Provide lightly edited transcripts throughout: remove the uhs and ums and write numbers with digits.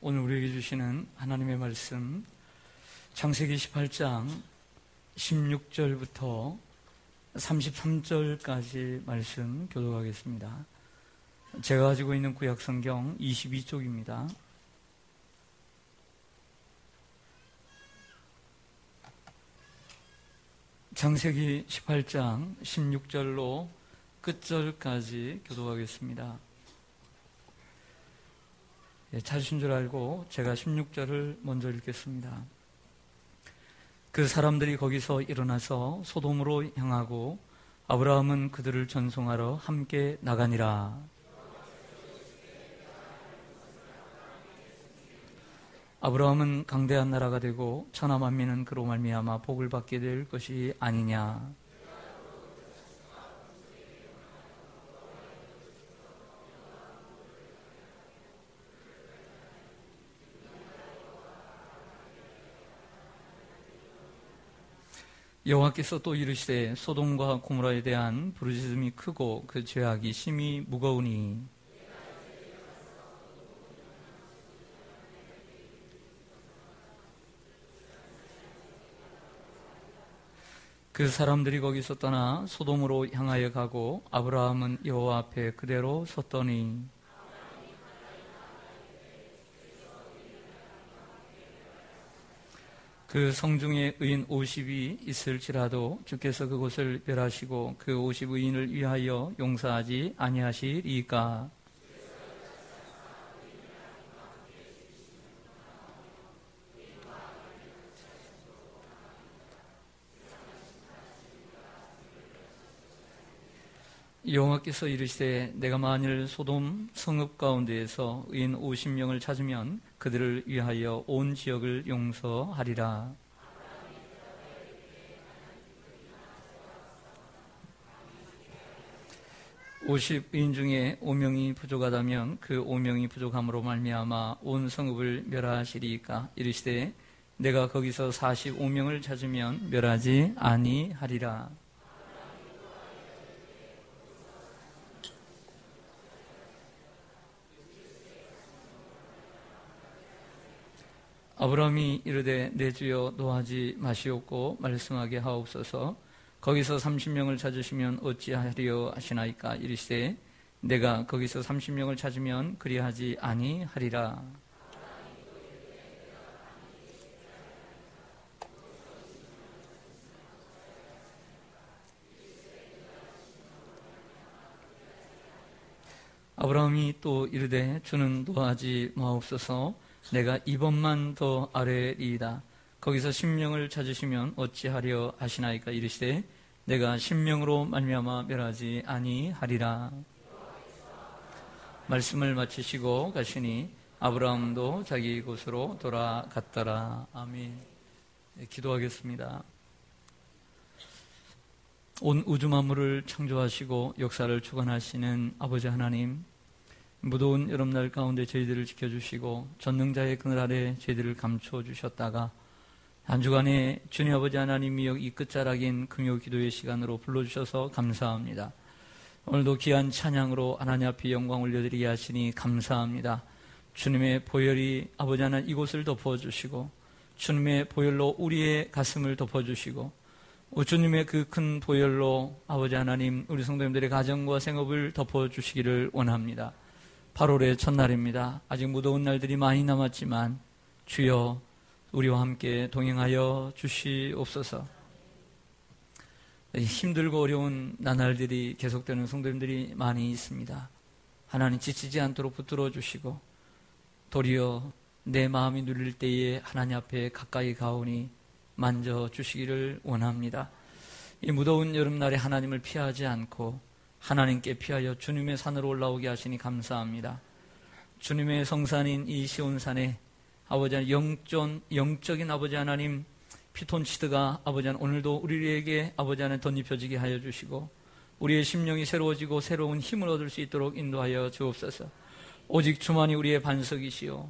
오늘 우리에게 주시는 하나님의 말씀 창세기 18장 16절부터 33절까지 말씀 교독하겠습니다. 제가 가지고 있는 구약성경 22쪽입니다. 창세기 18장 16절로 끝절까지 교독하겠습니다. 찾으신 줄 알고 제가 16절을 먼저 읽겠습니다. 그 사람들이 거기서 일어나서 소돔으로 향하고 아브라함은 그들을 전송하러 함께 나가니라. 아브라함은 강대한 나라가 되고 천하 만민은 그로 말미암아 복을 받게 될 것이 아니냐. 여호와께서 또 이르시되 소돔과 고모라에 대한 부르짖음이 크고 그 죄악이 심히 무거우니 그 사람들이 거기서 떠나 소돔으로 향하여 가고 아브라함은 여호와 앞에 그대로 섰더니 그 성중에 의인 50이 있을지라도 주께서 그곳을 멸하시고 그 50 의인을 위하여 용서하지 아니하시리까. 여호와께서 이르시되 내가 만일 소돔 성읍 가운데에서 의인 50명을 찾으면 그들을 위하여 온 지역을 용서하리라. 오십 의인 중에 5명이 부족하다면 그 5명이 부족함으로 말미암아 온 성읍을 멸하시리까. 이르시되 내가 거기서 45명을 찾으면 멸하지 아니하리라. 아브라함이 이르되 내 주여 노하지 마시옵고 말씀하게 하옵소서. 거기서 30명을 찾으시면 어찌하리요 하시나이까. 이르시되 내가 거기서 30명을 찾으면 그리하지 아니하리라. 아브라함이 또 이르되 주는 노하지 마옵소서. 내가 이번만 더 아뢰리이다. 거기서 10명을 찾으시면 어찌하려 하시나이까. 이르시되 내가 10명으로 말미암아 멸하지 아니하리라. 말씀을 마치시고 가시니 아브라함도 자기 곳으로 돌아갔더라. 아멘. 네, 기도하겠습니다. 온 우주 만물을 창조하시고 역사를 주관하시는 아버지 하나님, 무더운 여름날 가운데 저희들을 지켜주시고 전능자의 그늘 아래 저희들을 감춰주셨다가 한 주간에 주님 아버지 하나님이 이 끝자락인 금요 기도의 시간으로 불러주셔서 감사합니다. 오늘도 귀한 찬양으로 하나님 앞에 영광 올려드리게 하시니 감사합니다. 주님의 보혈이 아버지 하나님 이곳을 덮어주시고 주님의 보혈로 우리의 가슴을 덮어주시고 주님의 그 큰 보혈로 아버지 하나님 우리 성도님들의 가정과 생업을 덮어주시기를 원합니다. 8월의 첫날입니다. 아직 무더운 날들이 많이 남았지만 주여 우리와 함께 동행하여 주시옵소서. 힘들고 어려운 나날들이 계속되는 성도님들이 많이 있습니다. 하나님 지치지 않도록 붙들어 주시고 도리어 내 마음이 눌릴 때에 하나님 앞에 가까이 가오니 만져주시기를 원합니다. 이 무더운 여름날에 하나님을 피하지 않고 하나님께 피하여 주님의 산으로 올라오게 하시니 감사합니다. 주님의 성산인 이 시온산에 아버지 하나님 영적인 아버지 하나님 피톤치드가 아버지 하나님 오늘도 우리에게 아버지 하나님 덧입혀지게 하여 주시고 우리의 심령이 새로워지고 새로운 힘을 얻을 수 있도록 인도하여 주옵소서. 오직 주만이 우리의 반석이시오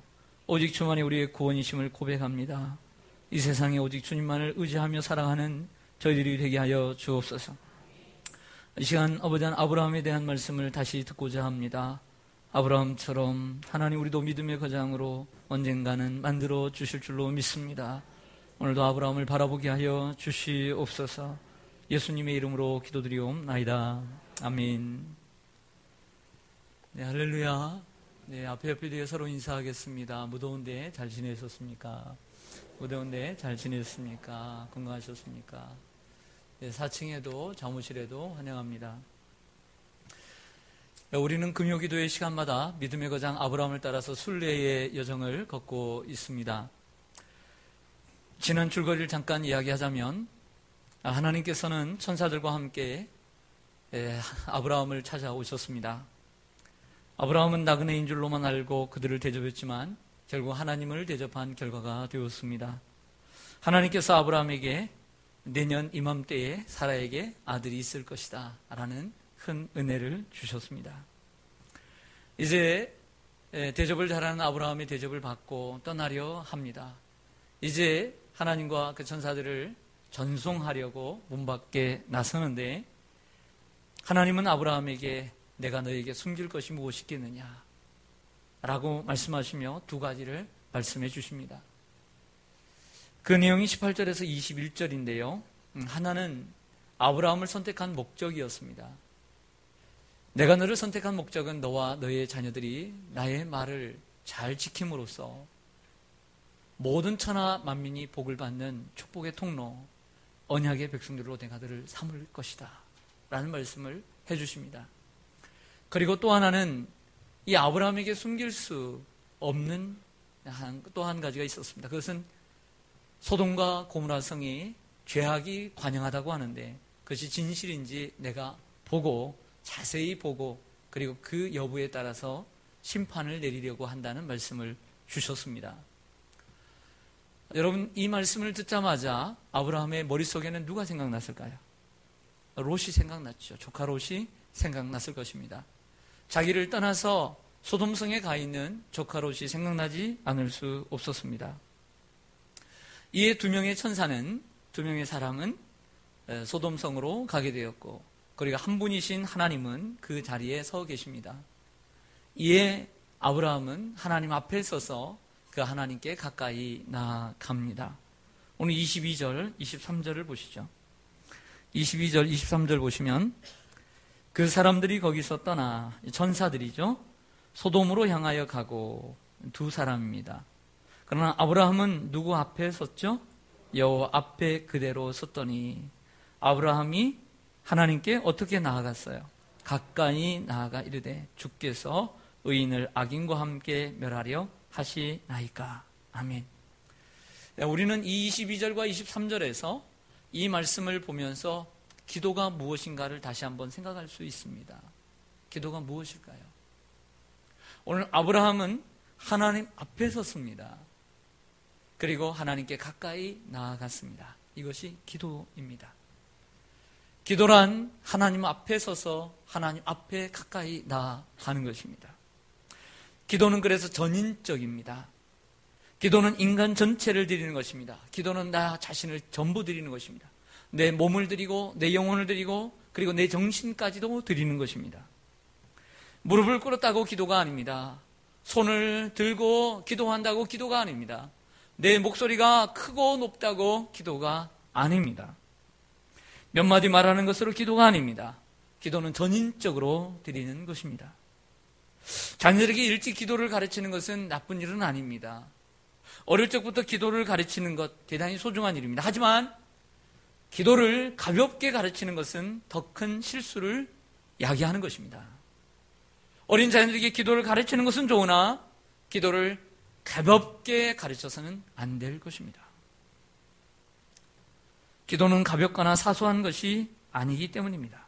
오직 주만이 우리의 구원이심을 고백합니다. 이 세상에 오직 주님만을 의지하며 살아가는 저희들이 되게 하여 주옵소서. 이 시간 아버지 하나님 아브라함에 대한 말씀을 다시 듣고자 합니다. 아브라함처럼 하나님 우리도 믿음의 거장으로 언젠가는 만들어 주실 줄로 믿습니다. 오늘도 아브라함을 바라보게 하여 주시옵소서. 예수님의 이름으로 기도드리옵나이다. 아멘. 네, 할렐루야. 네, 앞에 옆에 뒤에 서로 인사하겠습니다. 무더운데 잘 지내셨습니까? 무더운데 잘 지내셨습니까? 건강하셨습니까? 네, 4층에도 사무실에도 환영합니다. 우리는 금요기도의 시간마다 믿음의 거장 아브라함을 따라서 순례의 여정을 걷고 있습니다. 지난 줄거리를 잠깐 이야기하자면 하나님께서는 천사들과 함께 아브라함을 찾아오셨습니다. 아브라함은 나그네인 줄로만 알고 그들을 대접했지만 결국 하나님을 대접한 결과가 되었습니다. 하나님께서 아브라함에게 내년 이맘때에 사라에게 아들이 있을 것이다 라는 큰 은혜를 주셨습니다. 이제 대접을 잘하는 아브라함이 대접을 받고 떠나려 합니다. 이제 하나님과 그 천사들을 전송하려고 문 밖에 나서는데 하나님은 아브라함에게 내가 너에게 숨길 것이 무엇이겠느냐 라고 말씀하시며 두 가지를 말씀해 주십니다. 그 내용이 18절에서 21절인데요. 하나는 아브라함을 선택한 목적이었습니다. 내가 너를 선택한 목적은 너와 너의 자녀들이 나의 말을 잘 지킴으로써 모든 천하 만민이 복을 받는 축복의 통로, 언약의 백성들로 내가 너를 삼을 것이다 라는 말씀을 해주십니다. 그리고 또 하나는 이 아브라함에게 숨길 수 없는 또 한 가지가 있었습니다. 그것은 소돔과 고모라 성이 죄악이 관영하다고 하는데 그것이 진실인지 내가 보고 자세히 보고 그리고 그 여부에 따라서 심판을 내리려고 한다는 말씀을 주셨습니다. 여러분, 이 말씀을 듣자마자 아브라함의 머릿속에는 누가 생각났을까요? 롯이 생각났죠. 조카 롯이 생각났을 것입니다. 자기를 떠나서 소돔성에 가 있는 조카 롯이 생각나지 않을 수 없었습니다. 이에 두 명의 천사는, 두 명의 사람은 소돔성으로 가게 되었고 그리고 한 분이신 하나님은 그 자리에 서 계십니다. 이에 아브라함은 하나님 앞에 서서 그 하나님께 가까이 나아갑니다. 오늘 22절, 23절을 보시죠. 22절, 23절 보시면 그 사람들이 거기서 떠나 천사들이죠. 소돔으로 향하여 가고 두 사람입니다. 그러나 아브라함은 누구 앞에 섰죠? 여호와 앞에 그대로 섰더니 아브라함이 하나님께 어떻게 나아갔어요? 가까이 나아가 이르되 주께서 의인을 악인과 함께 멸하려 하시나이까. 아멘. 우리는 이 22절과 23절에서 이 말씀을 보면서 기도가 무엇인가를 다시 한번 생각할 수 있습니다. 기도가 무엇일까요? 오늘 아브라함은 하나님 앞에 섰습니다. 그리고 하나님께 가까이 나아갔습니다. 이것이 기도입니다. 기도란 하나님 앞에 서서 하나님 앞에 가까이 나아가는 것입니다. 기도는 그래서 전인적입니다. 기도는 인간 전체를 드리는 것입니다. 기도는 나 자신을 전부 드리는 것입니다. 내 몸을 드리고 내 영혼을 드리고 그리고 내 정신까지도 드리는 것입니다. 무릎을 꿇었다고 기도가 아닙니다. 손을 들고 기도한다고 기도가 아닙니다. 내 목소리가 크고 높다고 기도가 아닙니다. 몇 마디 말하는 것으로 기도가 아닙니다. 기도는 전인적으로 드리는 것입니다. 자녀들에게 일찍 기도를 가르치는 것은 나쁜 일은 아닙니다. 어릴 적부터 기도를 가르치는 것 대단히 소중한 일입니다. 하지만 기도를 가볍게 가르치는 것은 더 큰 실수를 야기하는 것입니다. 어린 자녀들에게 기도를 가르치는 것은 좋으나 기도를 가볍게 가르쳐서는 안 될 것입니다. 기도는 가볍거나 사소한 것이 아니기 때문입니다.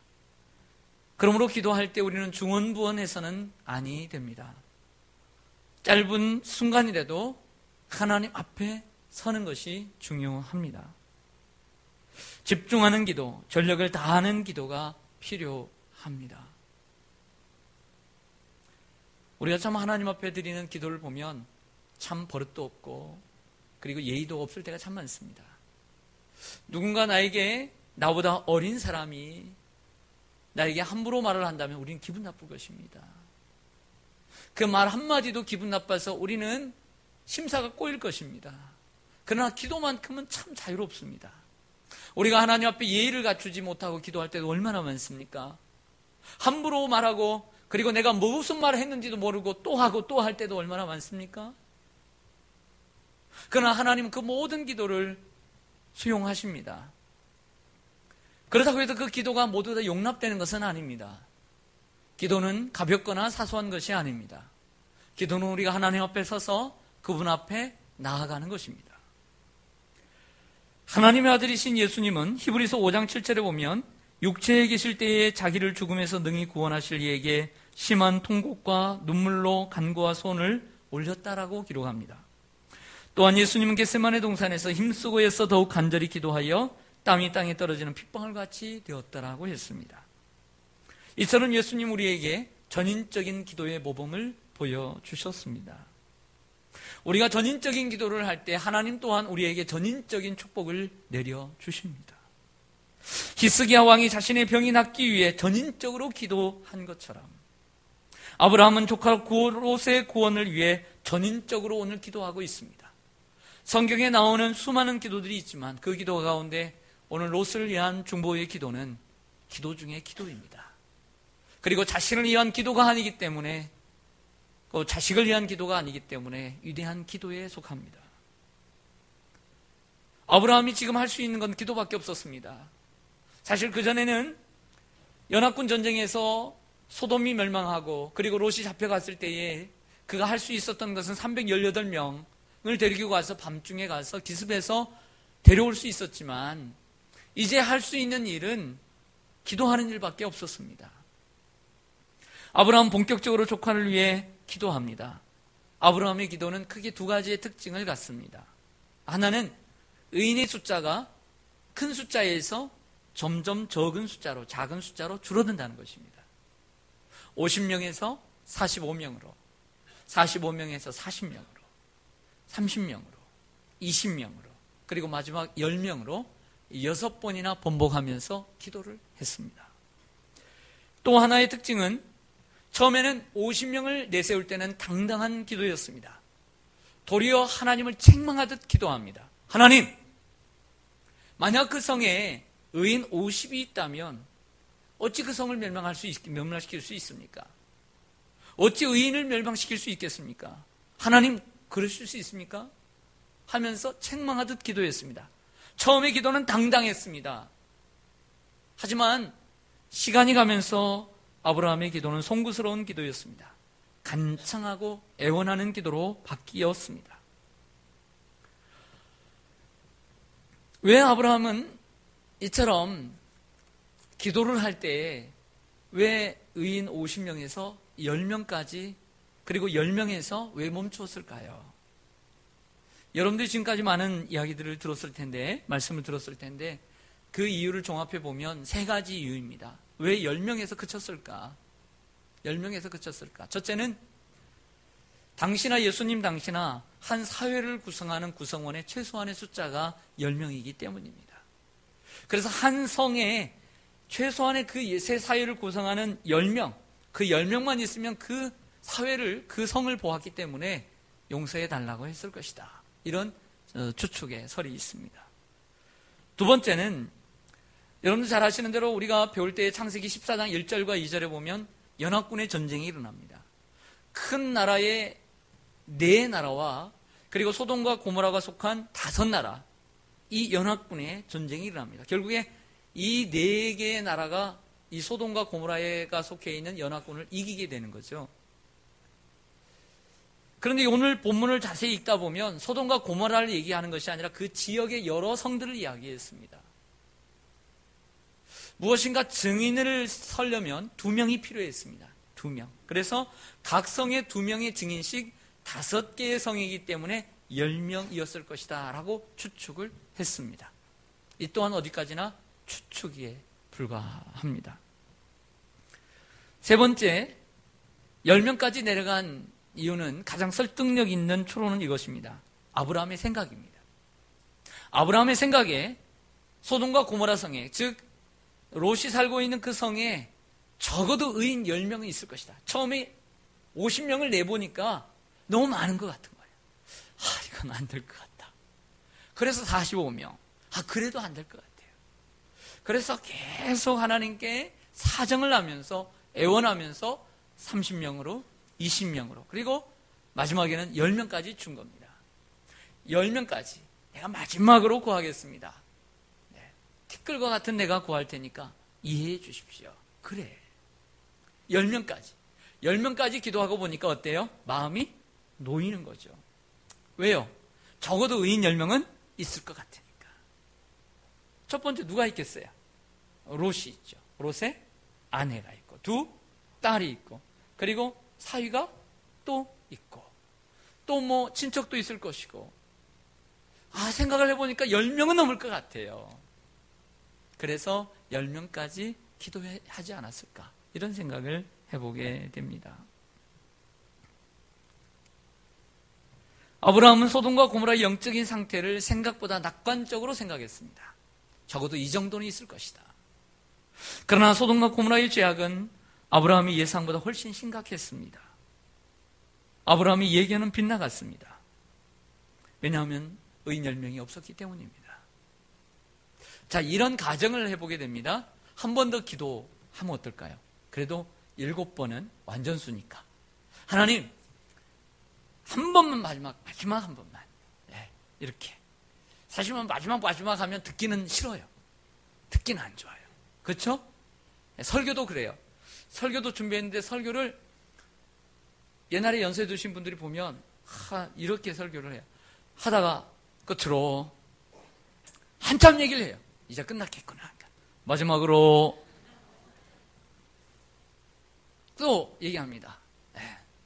그러므로 기도할 때 우리는 중언부언해서는 아니 됩니다. 짧은 순간이라도 하나님 앞에 서는 것이 중요합니다. 집중하는 기도, 전력을 다하는 기도가 필요합니다. 우리가 참 하나님 앞에 드리는 기도를 보면 참 버릇도 없고 그리고 예의도 없을 때가 참 많습니다. 누군가 나에게 나보다 어린 사람이 나에게 함부로 말을 한다면 우리는 기분 나쁠 것입니다. 그 말 한마디도 기분 나빠서 우리는 심사가 꼬일 것입니다. 그러나 기도만큼은 참 자유롭습니다. 우리가 하나님 앞에 예의를 갖추지 못하고 기도할 때도 얼마나 많습니까? 함부로 말하고, 그리고 내가 무슨 말을 했는지도 모르고 또 하고 또 할 때도 얼마나 많습니까? 그러나 하나님은 그 모든 기도를 수용하십니다. 그렇다고 해서 그 기도가 모두 다 용납되는 것은 아닙니다. 기도는 가볍거나 사소한 것이 아닙니다. 기도는 우리가 하나님 앞에 서서 그분 앞에 나아가는 것입니다. 하나님의 아들이신 예수님은 히브리서 5장 7절에 보면 육체에 계실 때에 자기를 죽음에서 능히 구원하실 이에게 심한 통곡과 눈물로 간구와 손을 올렸다라고 기록합니다. 또한 예수님은 겟세마네 동산에서 힘쓰고 애써 더욱 간절히 기도하여 땀이 땅에 떨어지는 핏방울 같이 되었다라고 했습니다. 이처럼 예수님 우리에게 전인적인 기도의 모범을 보여주셨습니다. 우리가 전인적인 기도를 할 때 하나님 또한 우리에게 전인적인 축복을 내려주십니다. 히스기야 왕이 자신의 병이 낫기 위해 전인적으로 기도한 것처럼 아브라함은 조카 롯의 구원을 위해 전인적으로 오늘 기도하고 있습니다. 성경에 나오는 수많은 기도들이 있지만 그 기도 가운데 오늘 롯을 위한 중보의 기도는 기도 중의 기도입니다. 그리고 자신을 위한 기도가 아니기 때문에, 자식을 위한 기도가 아니기 때문에 위대한 기도에 속합니다. 아브라함이 지금 할 수 있는 건 기도밖에 없었습니다. 사실 그전에는 연합군 전쟁에서 소돔이 멸망하고 그리고 롯이 잡혀갔을 때에 그가 할 수 있었던 것은 318명을 데리고 가서 밤중에 가서 기습해서 데려올 수 있었지만 이제 할 수 있는 일은 기도하는 일밖에 없었습니다. 아브라함 본격적으로 조카를 위해 기도합니다. 아브라함의 기도는 크게 두 가지의 특징을 갖습니다. 하나는 의인의 숫자가 큰 숫자에서 점점 적은 숫자로, 작은 숫자로 줄어든다는 것입니다. 50명에서 45명으로, 45명에서 40명으로, 30명으로, 20명으로, 그리고 마지막 10명으로 6번이나 번복하면서 기도를 했습니다. 또 하나의 특징은 처음에는 50명을 내세울 때는 당당한 기도였습니다. 도리어 하나님을 책망하듯 기도합니다. 하나님, 만약 그 성에 의인 50이 있다면 어찌 그 성을 멸망시킬 수 있습니까? 어찌 의인을 멸망시킬 수 있겠습니까? 하나님, 그러실 수 있습니까? 하면서 책망하듯 기도했습니다. 처음의 기도는 당당했습니다. 하지만 시간이 가면서 아브라함의 기도는 송구스러운 기도였습니다. 간청하고 애원하는 기도로 바뀌었습니다. 왜 아브라함은 이처럼 기도를 할 때 왜 의인 50명에서 10명까지 그리고 10명에서 왜 멈추었을까요? 여러분들이 지금까지 많은 이야기들을 들었을 텐데, 말씀을 들었을 텐데 그 이유를 종합해 보면 세 가지 이유입니다. 왜 10명에서 그쳤을까? 10명에서 그쳤을까? 첫째는 당시나 예수님 당시나 한 사회를 구성하는 구성원의 최소한의 숫자가 10명이기 때문입니다. 그래서 한 성에 최소한의 그 세 사회를 구성하는 10명, 그 10명만 있으면 그 사회를, 그 성을 보았기 때문에 용서해 달라고 했을 것이다. 이런 추측의 설이 있습니다. 두 번째는 여러분들 잘 아시는 대로 우리가 배울 때 창세기 14장 1절과 2절에 보면 연합군의 전쟁이 일어납니다. 큰 나라의 네 나라와 그리고 소돔과 고모라가 속한 5나라, 이 연합군의 전쟁이 일어납니다. 결국에 이 네 개의 나라가 이 소돔과 고모라가 속해 있는 연합군을 이기게 되는 거죠. 그런데 오늘 본문을 자세히 읽다 보면 소돔과 고모라를 얘기하는 것이 아니라 그 지역의 여러 성들을 이야기했습니다. 무엇인가 증인을 서려면 2명이 필요했습니다. 2명. 그래서 각 성에 2명의 증인씩 5개의 성이기 때문에 10명이었을 것이다 라고 추측을 했습니다. 이 또한 어디까지나 추측에 불과합니다. 세 번째, 10명까지 내려간 이유는 가장 설득력 있는 추론은 이것입니다. 아브라함의 생각입니다. 아브라함의 생각에 소돔과 고모라 성에, 즉 롯이 살고 있는 그 성에 적어도 의인 10명은 있을 것이다. 처음에 50명을 내보니까 너무 많은 것 같은 거예요. 이건 안 될 것 같다. 그래서 45명. 그래도 안 될 것 같아요. 그래서 계속 하나님께 사정을 하면서 애원하면서 30명으로 20명으로 그리고 마지막에는 10명까지 준 겁니다. 10명까지 내가 마지막으로 구하겠습니다. 티끌과 같은 내가 구할 테니까 이해해 주십시오. 그래. 10명까지 기도하고 보니까 어때요? 마음이 놓이는 거죠. 왜요? 적어도 의인 10명은 있을 것 같으니까. 첫 번째 누가 있겠어요? 롯이 있죠. 롯의 아내가 있고 2 딸이 있고 그리고 사위가 또 있고 또 뭐 친척도 있을 것이고 생각을 해보니까 10명은 넘을 것 같아요. 그래서 10명까지 기도하지 않았을까 이런 생각을 해보게 됩니다. 아브라함은 소돔과 고모라의 영적인 상태를 생각보다 낙관적으로 생각했습니다. 적어도 이 정도는 있을 것이다. 그러나 소돔과 고모라의 죄악은 아브라함의 예상보다 훨씬 심각했습니다. 아브라함의 예견은 빗나갔습니다. 왜냐하면 의인 10명이 없었기 때문입니다. 자, 이런 가정을 해보게 됩니다. 한 번 더 기도하면 어떨까요? 그래도 7번은 완전수니까. 하나님, 한 번만 마지막 한 번만. 이렇게. 사실은 마지막 하면 듣기는 싫어요. 듣기는 안 좋아요. 그렇죠? 설교도 그래요. 설교도 준비했는데 설교를 옛날에 연세 드신 분들이 보면 이렇게 설교를 해요. 하다가 끝으로 한참 얘기를 해요. 이제 끝났겠구나. 마지막으로 또 얘기합니다.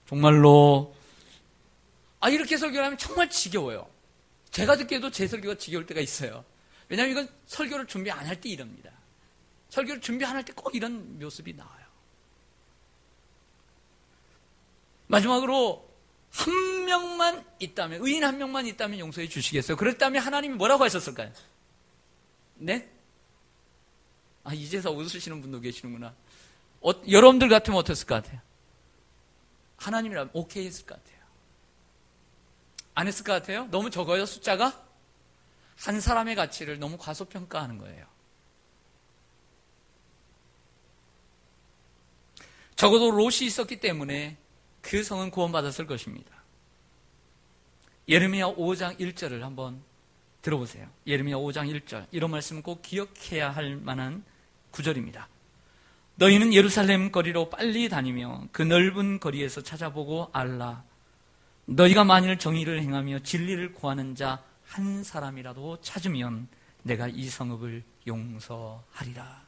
정말로 이렇게 설교를 하면 정말 지겨워요. 제가 듣기에도 제 설교가 지겨울 때가 있어요. 왜냐하면 이건 설교를 준비 안 할 때 이럽니다. 설교를 준비 안 할 때 꼭 이런 모습이 나와요. 마지막으로 한 명만 있다면, 의인 한 명만 있다면 용서해 주시겠어요? 그랬다면 하나님이 뭐라고 하셨을까요? 네? 이제서 웃으시는 분도 계시는구나. 여러분들 같으면 어땠을 것 같아요? 하나님이라면 오케이 했을 것 같아요. 안 했을 것 같아요? 너무 적어요, 숫자가? 한 사람의 가치를 너무 과소평가하는 거예요. 적어도 롯이 있었기 때문에 그 성은 구원받았을 것입니다. 예레미야 5장 1절을 한번 들어보세요. 예레미야 5장 1절. 이런 말씀은 꼭 기억해야 할 만한 구절입니다. 너희는 예루살렘 거리로 빨리 다니며 그 넓은 거리에서 찾아보고 알라. 너희가 만일 정의를 행하며 진리를 구하는 자 한 사람이라도 찾으면 내가 이 성읍을 용서하리라.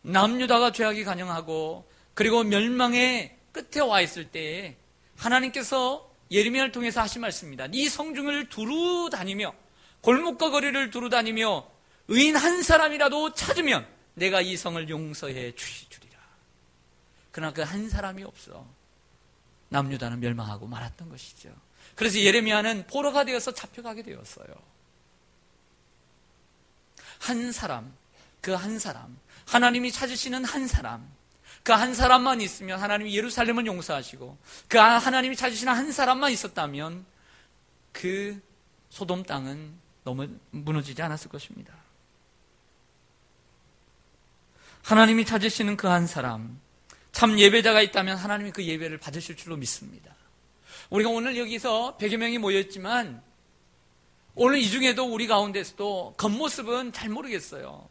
남유다가 죄악이 간영하고 그리고 멸망의 끝에 와 있을 때에 하나님께서 예레미야를 통해서 하신 말씀입니다. 이 성중을 두루 다니며 골목과 거리를 두루 다니며 의인 한 사람이라도 찾으면 내가 이 성을 용서해 주리라. 그러나 그 한 사람이 없어 남유다는 멸망하고 말았던 것이죠. 그래서 예레미야는 포로가 되어서 잡혀가게 되었어요. 한 사람, 그 한 사람, 하나님이 찾으시는 한 사람, 그 한 사람만 있으면 하나님이 예루살렘을 용서하시고 그 하나님이 찾으시는 한 사람만 있었다면 그 소돔 땅은 너무 무너지지 않았을 것입니다. 하나님이 찾으시는 그 한 사람, 참 예배자가 있다면 하나님이 그 예배를 받으실 줄로 믿습니다. 우리가 오늘 여기서 100여 명이 모였지만 오늘 이 중에도 우리 가운데서도 겉모습은 잘 모르겠어요.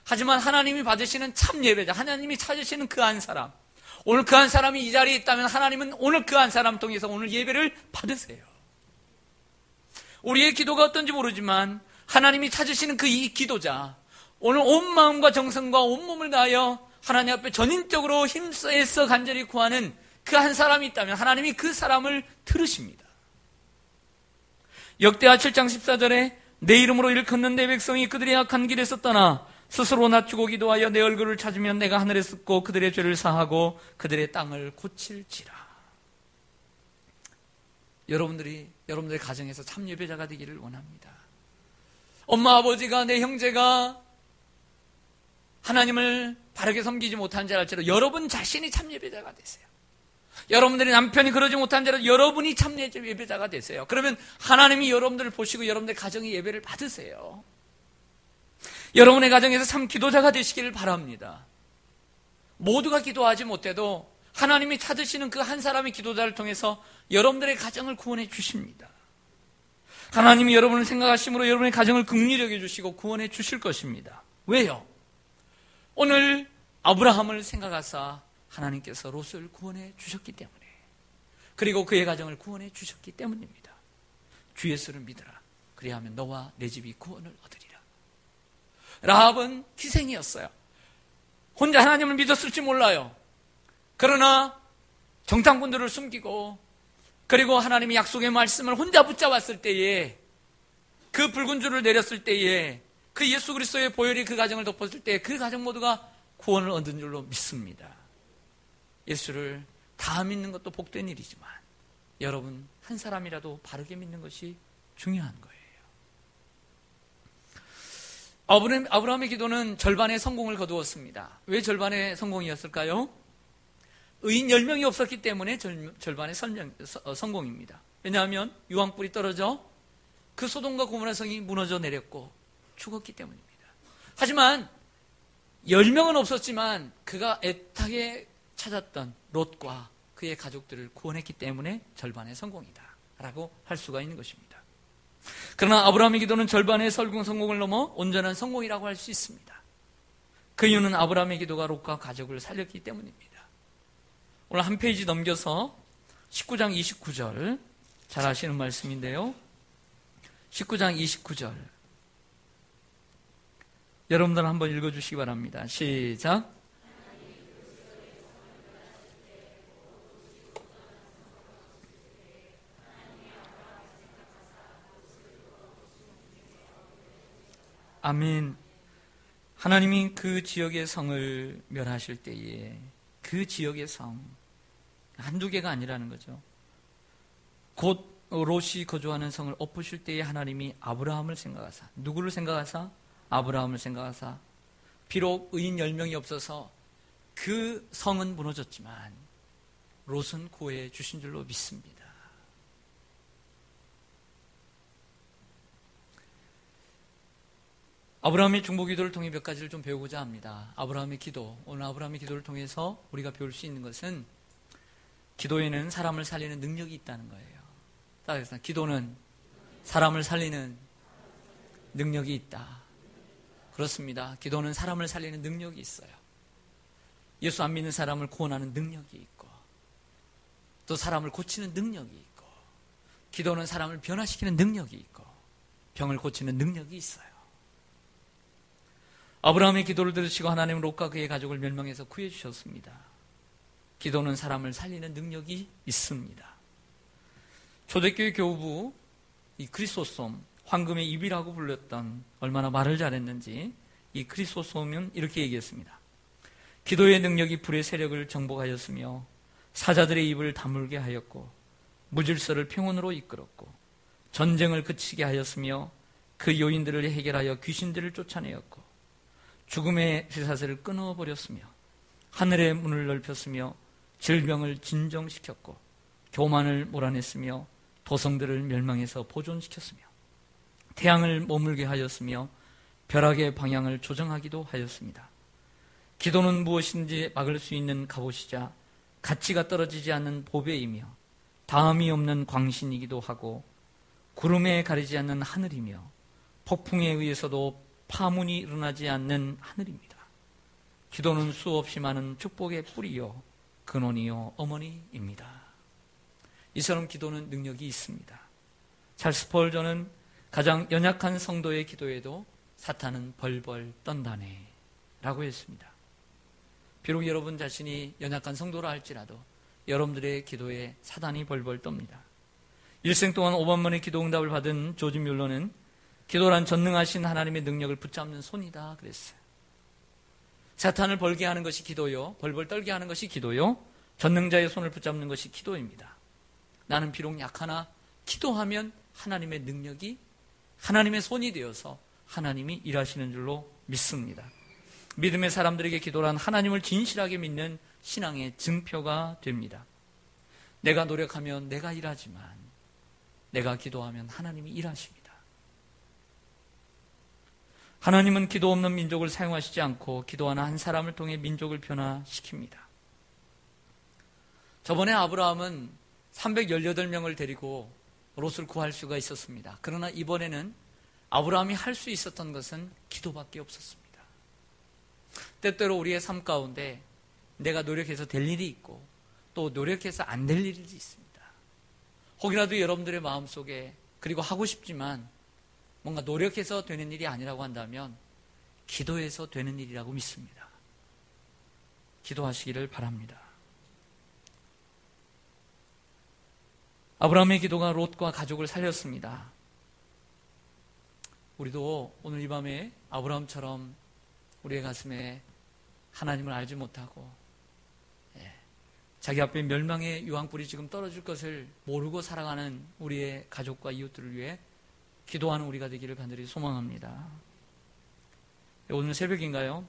하지만 하나님이 받으시는 참 예배자, 하나님이 찾으시는 그 한 사람, 오늘 그 한 사람이 이 자리에 있다면 하나님은 오늘 그 한 사람 통해서 오늘 예배를 받으세요. 우리의 기도가 어떤지 모르지만 하나님이 찾으시는 그 이 기도자, 오늘 온 마음과 정성과 온 몸을 다하여 하나님 앞에 전인적으로 힘써서 간절히 구하는 그 한 사람이 있다면 하나님이 그 사람을 들으십니다. 역대하 7장 14절에 내 이름으로 일컫는 내 백성이 그들의 악한 길에서 떠나 스스로 낮추고 기도하여 내 얼굴을 찾으면 내가 하늘에 듣고 그들의 죄를 사하고 그들의 땅을 고칠지라. 여러분들의 가정에서 참 예배자가 되기를 원합니다. 엄마 아버지가 내 형제가 하나님을 바르게 섬기지 못한 자 할지라도 여러분 자신이 참 예배자가 되세요. 여러분들이 남편이 그러지 못한 자라도 여러분이 참 예배자가 되세요. 그러면 하나님이 여러분들을 보시고 여러분들 가정의 예배를 받으세요. 여러분의 가정에서 참 기도자가 되시기를 바랍니다. 모두가 기도하지 못해도 하나님이 찾으시는 그 한 사람의 기도자를 통해서 여러분들의 가정을 구원해 주십니다. 하나님이 여러분을 생각하심으로 여러분의 가정을 긍휼히 여겨주시고 구원해 주실 것입니다. 왜요? 오늘 아브라함을 생각하사 하나님께서 롯을 구원해 주셨기 때문에, 그리고 그의 가정을 구원해 주셨기 때문입니다. 주 예수를 믿으라. 그리하면 너와 내 집이 구원을 얻으리라. 라합은 희생이었어요. 혼자 하나님을 믿었을지 몰라요. 그러나 정탐꾼들을 숨기고, 그리고 하나님의 약속의 말씀을 혼자 붙잡았을 때에, 그 붉은 줄을 내렸을 때에, 그 예수 그리스도의 보혈이 그 가정을 덮었을 때에 그 가정 모두가 구원을 얻은 줄로 믿습니다. 예수를 다 믿는 것도 복된 일이지만 여러분 한 사람이라도 바르게 믿는 것이 중요한 거예요. 아브라함의 기도는 절반의 성공을 거두었습니다. 왜 절반의 성공이었을까요? 의인 10명이 없었기 때문에 절반의 성공입니다. 왜냐하면 유황불이 떨어져 그 소돔과 고모라 성이 무너져 내렸고 죽었기 때문입니다. 하지만 10명은 없었지만 그가 애타게 찾았던 롯과 그의 가족들을 구원했기 때문에 절반의 성공이다 라고 할 수가 있는 것입니다. 그러나 아브라함의 기도는 절반의 성공을 넘어 온전한 성공이라고 할 수 있습니다. 그 이유는 아브라함의 기도가 롯과 가족을 살렸기 때문입니다. 오늘 한 페이지 넘겨서 19장 29절, 잘 아시는 말씀인데요. 19장 29절 여러분들 한번 읽어주시기 바랍니다. 시작. 아멘. 하나님이 그 지역의 성을 멸하실 때에 그 지역의 성, 한두 개가 아니라는 거죠. 곧 롯이 거주하는 성을 엎으실 때에 하나님이 아브라함을 생각하사, 누구를 생각하사? 아브라함을 생각하사, 비록 의인 10명이 없어서 그 성은 무너졌지만 롯은 구해 주신 줄로 믿습니다. 아브라함의 중보기도를 통해 몇 가지를 좀 배우고자 합니다. 아브라함의 기도, 오늘 아브라함의 기도를 통해서 우리가 배울 수 있는 것은 기도에는 사람을 살리는 능력이 있다는 거예요. 따라서 기도는 사람을 살리는 능력이 있다. 그렇습니다. 기도는 사람을 살리는 능력이 있어요. 예수 안 믿는 사람을 구원하는 능력이 있고, 또 사람을 고치는 능력이 있고, 기도는 사람을 변화시키는 능력이 있고, 병을 고치는 능력이 있어요. 아브라함의 기도를 들으시고 하나님은 롯과 그의 가족을 멸망해서 구해주셨습니다. 기도는 사람을 살리는 능력이 있습니다. 초대교회 교우부 이 크리소솜, 황금의 입이라고 불렸던, 얼마나 말을 잘했는지 이 크리소솜은 이렇게 얘기했습니다. 기도의 능력이 불의 세력을 정복하였으며 사자들의 입을 다물게 하였고 무질서를 평온으로 이끌었고 전쟁을 그치게 하였으며 그 요인들을 해결하여 귀신들을 쫓아내었고 죽음의 쇠사슬을 끊어버렸으며 하늘의 문을 넓혔으며 질병을 진정시켰고 교만을 몰아냈으며 도성들을 멸망해서 보존시켰으며 태양을 머물게 하였으며 벼락의 방향을 조정하기도 하였습니다. 기도는 무엇인지 막을 수 있는 갑옷이자 가치가 떨어지지 않는 보배이며 다음이 없는 광신이기도 하고 구름에 가리지 않는 하늘이며 폭풍에 의해서도 파문이 일어나지 않는 하늘입니다. 기도는 수없이 많은 축복의 뿌리요 근원이요 어머니입니다. 이처럼 기도는 능력이 있습니다. 찰스 스펄전은 가장 연약한 성도의 기도에도 사탄은 벌벌 떤다네 라고 했습니다. 비록 여러분 자신이 연약한 성도라 할지라도 여러분들의 기도에 사단이 벌벌 떱니다. 일생 동안 5만 번의 기도 응답을 받은 조지 뮬러는 기도란 전능하신 하나님의 능력을 붙잡는 손이다 그랬어요. 사탄을 벌게 하는 것이 기도요, 벌벌 떨게 하는 것이 기도요, 전능자의 손을 붙잡는 것이 기도입니다. 나는 비록 약하나 기도하면 하나님의 능력이 하나님의 손이 되어서 하나님이 일하시는 줄로 믿습니다. 믿음의 사람들에게 기도란 하나님을 진실하게 믿는 신앙의 증표가 됩니다. 내가 노력하면 내가 일하지만 내가 기도하면 하나님이 일하십니다. 하나님은 기도 없는 민족을 사용하시지 않고 기도하는 한 사람을 통해 민족을 변화시킵니다. 저번에 아브라함은 318명을 데리고 롯을 구할 수가 있었습니다. 그러나 이번에는 아브라함이 할 수 있었던 것은 기도밖에 없었습니다. 때때로 우리의 삶 가운데 내가 노력해서 될 일이 있고 또 노력해서 안 될 일이 있습니다. 혹이라도 여러분들의 마음속에 그리고 하고 싶지만 뭔가 노력해서 되는 일이 아니라고 한다면 기도해서 되는 일이라고 믿습니다. 기도하시기를 바랍니다. 아브라함의 기도가 롯과 가족을 살렸습니다. 우리도 오늘 이 밤에 아브라함처럼 우리의 가슴에 하나님을 알지 못하고 자기 앞에 멸망의 유황불이 지금 떨어질 것을 모르고 살아가는 우리의 가족과 이웃들을 위해 기도하는 우리가 되기를 간절히 소망합니다. 오늘 새벽인가요?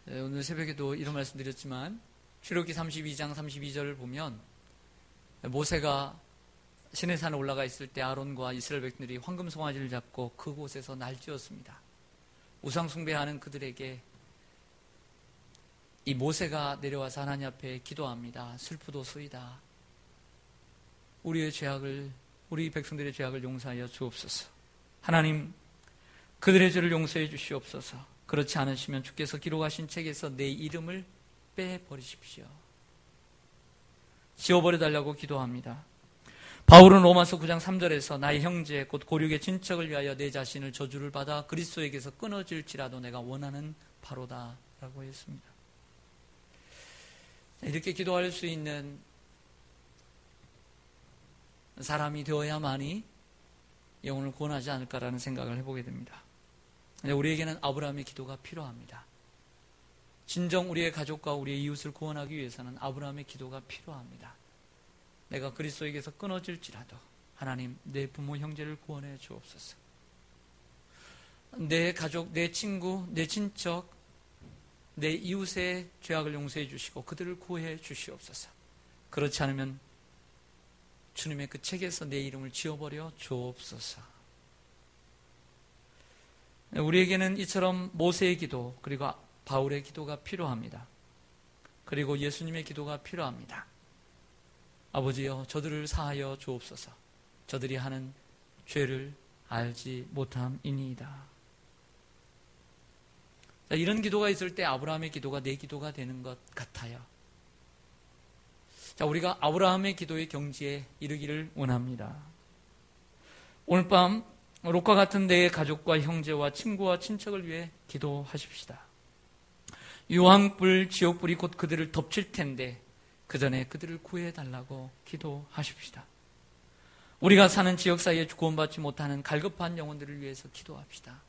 오늘 새벽에도 이런 말씀 드렸지만 출애굽기 32장 32절을 보면 모세가 시내산에 올라가 있을 때 아론과 이스라엘 백성들이 황금 송아지를 잡고 그곳에서 날뛰었습니다. 우상 숭배하는 그들에게 이 모세가 내려와서 하나님 앞에 기도합니다. 슬프도소이다. 우리 백성들의 죄악을 용서하여 주옵소서. 하나님, 그들의 죄를 용서해 주시옵소서. 그렇지 않으시면 주께서 기록하신 책에서 내 이름을 빼버리십시오. 지워버려달라고 기도합니다. 바울은 로마서 9장 3절에서 나의 형제 곧 고륙의 친척을 위하여 내 자신을 저주를 받아 그리스도에게서 끊어질지라도 내가 원하는 바로다 라고 했습니다. 이렇게 기도할 수 있는 사람이 되어야만이 영혼을 구원하지 않을까라는 생각을 해보게 됩니다. 우리에게는 아브라함의 기도가 필요합니다. 진정 우리의 가족과 우리의 이웃을 구원하기 위해서는 아브라함의 기도가 필요합니다. 내가 그리스도에게서 끊어질지라도 하나님 내 부모 형제를 구원해 주옵소서. 내 가족, 내 친구, 내 친척, 내 이웃의 죄악을 용서해 주시고 그들을 구해 주시옵소서. 그렇지 않으면 주님의 그 책에서 내 이름을 지워버려 주옵소서. 우리에게는 이처럼 모세의 기도 그리고 바울의 기도가 필요합니다. 그리고 예수님의 기도가 필요합니다. 아버지여 저들을 사하여 주옵소서. 저들이 하는 죄를 알지 못함이니이다. 이런 기도가 있을 때 아브라함의 기도가 내 기도가 되는 것 같아요. 우리가 아브라함의 기도의 경지에 이르기를 원합니다. 오늘 밤 롯과 같은 내 가족과 형제와 친구와 친척을 위해 기도하십시다. 유황불, 지옥불이 곧 그들을 덮칠 텐데 그 전에 그들을 구해달라고 기도하십시다. 우리가 사는 지역 사이에 구원받지 못하는 갈급한 영혼들을 위해서 기도합시다.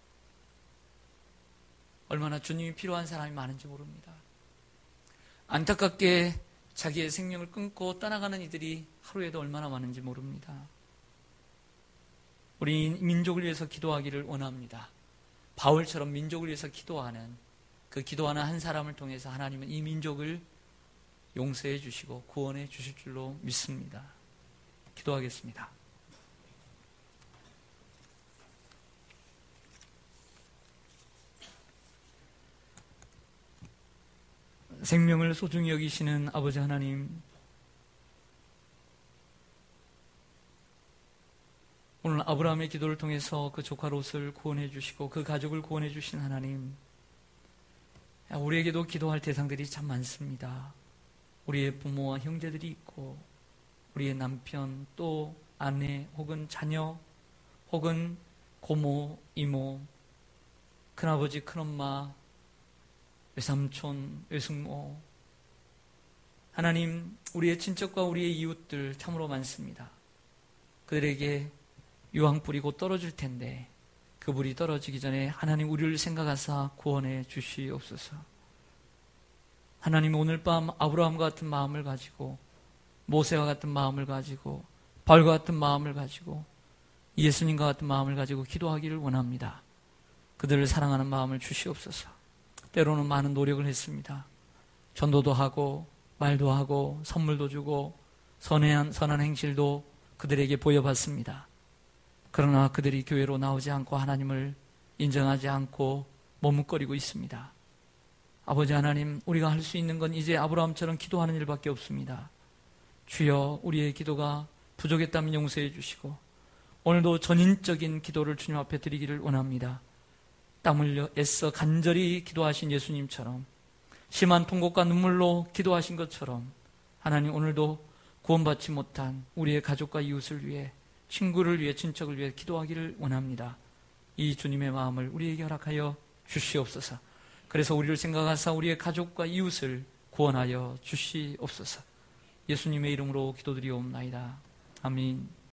얼마나 주님이 필요한 사람이 많은지 모릅니다. 안타깝게 자기의 생명을 끊고 떠나가는 이들이 하루에도 얼마나 많은지 모릅니다. 우리 민족을 위해서 기도하기를 원합니다. 바울처럼 민족을 위해서 기도하는 그 기도하는 한 사람을 통해서 하나님은 이 민족을 용서해 주시고 구원해 주실 줄로 믿습니다. 기도하겠습니다. 생명을 소중히 여기시는 아버지 하나님, 오늘 아브라함의 기도를 통해서 그 조카 롯을 구원해 주시고 그 가족을 구원해 주신 하나님, 우리에게도 기도할 대상들이 참 많습니다. 우리의 부모와 형제들이 있고 우리의 남편 또 아내 혹은 자녀 혹은 고모, 이모, 큰아버지, 큰엄마, 외삼촌, 외숙모, 하나님 우리의 친척과 우리의 이웃들 참으로 많습니다. 그들에게 유황불이 곧 떨어질 텐데 그 불이 떨어지기 전에 하나님 우리를 생각하사 구원해 주시옵소서. 하나님 오늘 밤 아브라함과 같은 마음을 가지고 모세와 같은 마음을 가지고 바울과 같은 마음을 가지고 예수님과 같은 마음을 가지고 기도하기를 원합니다. 그들을 사랑하는 마음을 주시옵소서. 때로는 많은 노력을 했습니다. 전도도 하고 말도 하고 선물도 주고 선한 행실도 그들에게 보여봤습니다. 그러나 그들이 교회로 나오지 않고 하나님을 인정하지 않고 머뭇거리고 있습니다. 아버지 하나님, 우리가 할 수 있는 건 이제 아브라함처럼 기도하는 일밖에 없습니다. 주여, 우리의 기도가 부족했다면 용서해 주시고 오늘도 전인적인 기도를 주님 앞에 드리기를 원합니다. 땀 흘려 애써 간절히 기도하신 예수님처럼, 심한 통곡과 눈물로 기도하신 것처럼 하나님, 오늘도 구원받지 못한 우리의 가족과 이웃을 위해, 친구를 위해, 친척을 위해 기도하기를 원합니다. 이 주님의 마음을 우리에게 허락하여 주시옵소서. 그래서 우리를 생각하사 우리의 가족과 이웃을 구원하여 주시옵소서. 예수님의 이름으로 기도드리옵나이다. 아멘.